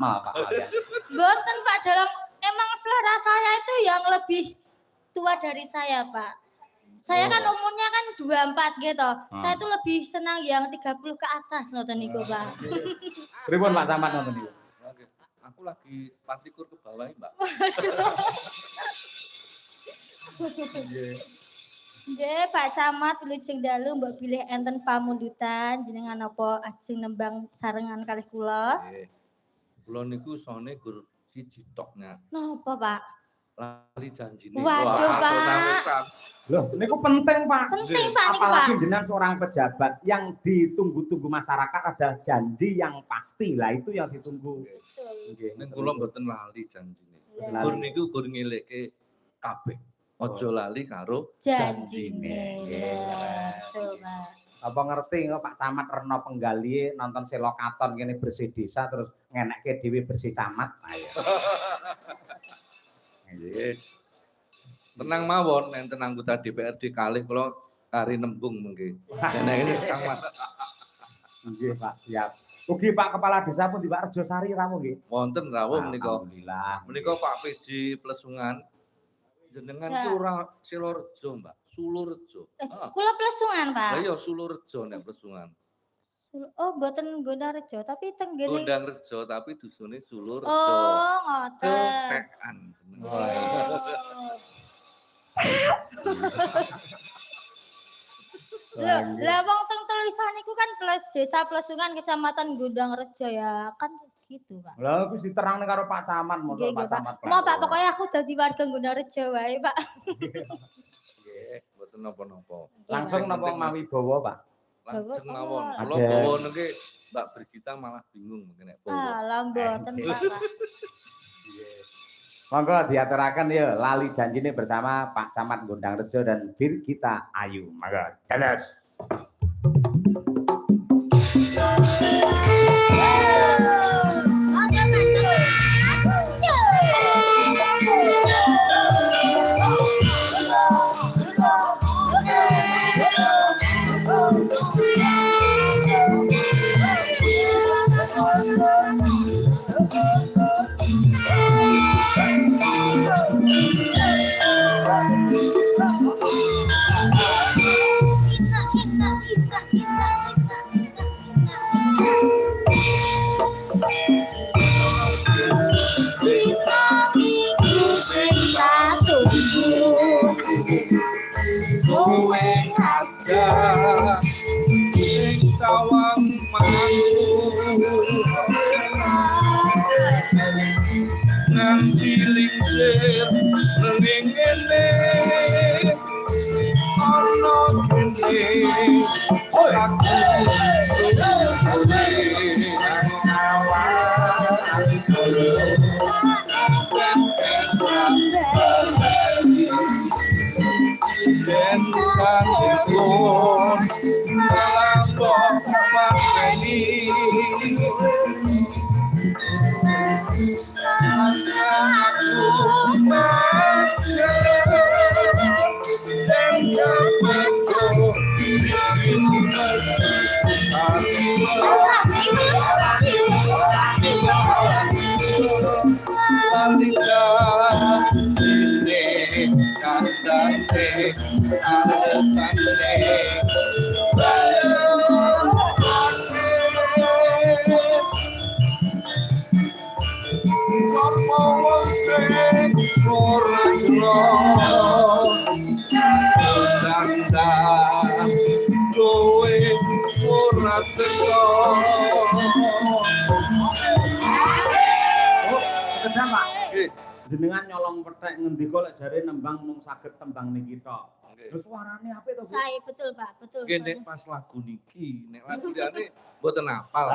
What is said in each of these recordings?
Mal Pak kalian. Mboten Pak, dalam emang selera saya itu yang lebih tua dari saya Pak. Saya kan umurnya kan 24 gitu. Saya tuh lebih senang yang 30 ke atas ngoten niku Pak. Pripun Pak Camat ngoten niku? Aku lagi patikur ke bawah, Mbak. Nggih, Pak Camat wilujeng dalu mbok bilih enten pamundutan jenengan apa ajeng nembang sarengan kalih kula? Nggih. Kula niku sone gur siji toknya. Napa, Pak? Lali janjine. Waduh, Pak. Loh, niku penting, Pak. Penting, Pak, niku, Pak. Apalagi jenengan seorang pejabat yang ditunggu-tunggu masyarakat adalah janji yang pasti. Lah itu yang ditunggu. Ning kula mboten lali janjine. Gur niku gur ngelekke kabeh. Aja lali karo janjine. Apa ngerti kok Pak Camat Reno Penggali nonton Selokaton kene bersih desa terus ngenekke dhewe bersih camat. Ayo. Nggih. Tenang mawon enten anggota DPRD kalih kula kari nembung mengke. Dene ini camat. Nggih Pak, siap. Ugi Pak Kepala Desa pun di Pak Rejosari rawuh nggih. Wonten rawuh menika. Alhamdulillah. Menika Pak PJ Plesungan jenengan ku ora Silorejo, Mbak. Sulurejo. Kula Plesungan, Pak. Lah iya Sulurejo nek Plesungan. Oh, mboten Gondarejo, tapi tenggene Gondangrejo tapi dusune Sulurejo. Oh, ngoten. Ketekan. Lah wong teng tulisan niku kan Desa Plesungan Kecamatan Gondangrejo ya, kan gitu, Pak. Lah wis diterangne karo Pak Camat motor Pak Camat. Mau Pak, pokoknya aku dadi warga Gondangrejo wae, Pak. Nggih, mboten napa-napa. Langsung napa mawi bawa, Pak? Langsung mawon. Kula bawa niki Mbak Brigita malah bingung mungkin nek bawa. Alah mboten, Pak. Monggo diaturaken ya lali janjine bersama Pak Camat Gondangrejo dan Brigita Ayu. Monggo. Ganas. Kowe aja sing tawang mangu nganti lingsir ning kene ana kene aku dan kantor melambok makani aku dan kapeko Candate Alessandre Sopo wong ora jero Sanda kowe ora teko Kedang Pak. Jenengan nyolong petek ngendika lek jare nembang mung saged tembang niki tok. Terus suarane apik to, Bu? Saya betul, Pak, betul. Nggih nek pas lagu niki, nek lagu liyane mboten hafal.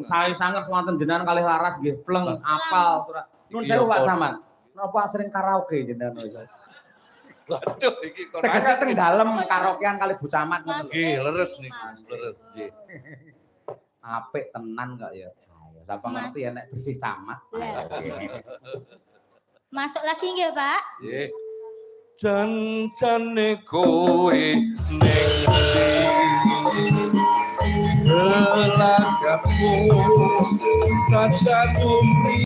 Saya sangat wonten jenengan kalih laras nggih, pleng apal. Nun sewu Pak Camat. Napa sering karaoke jenengan iso? Waduh iki kon tegese teng dalem karaokean kali Bu Camat ngono. Nggih, leres niku, leres nggih. Apik tenan kok ya. Ayo sapa ngerti ya nek bersih camat. Masuk lagi nggih, Pak? Nggih. Jan-jane kowe ning ndi gelagapmu saja tumri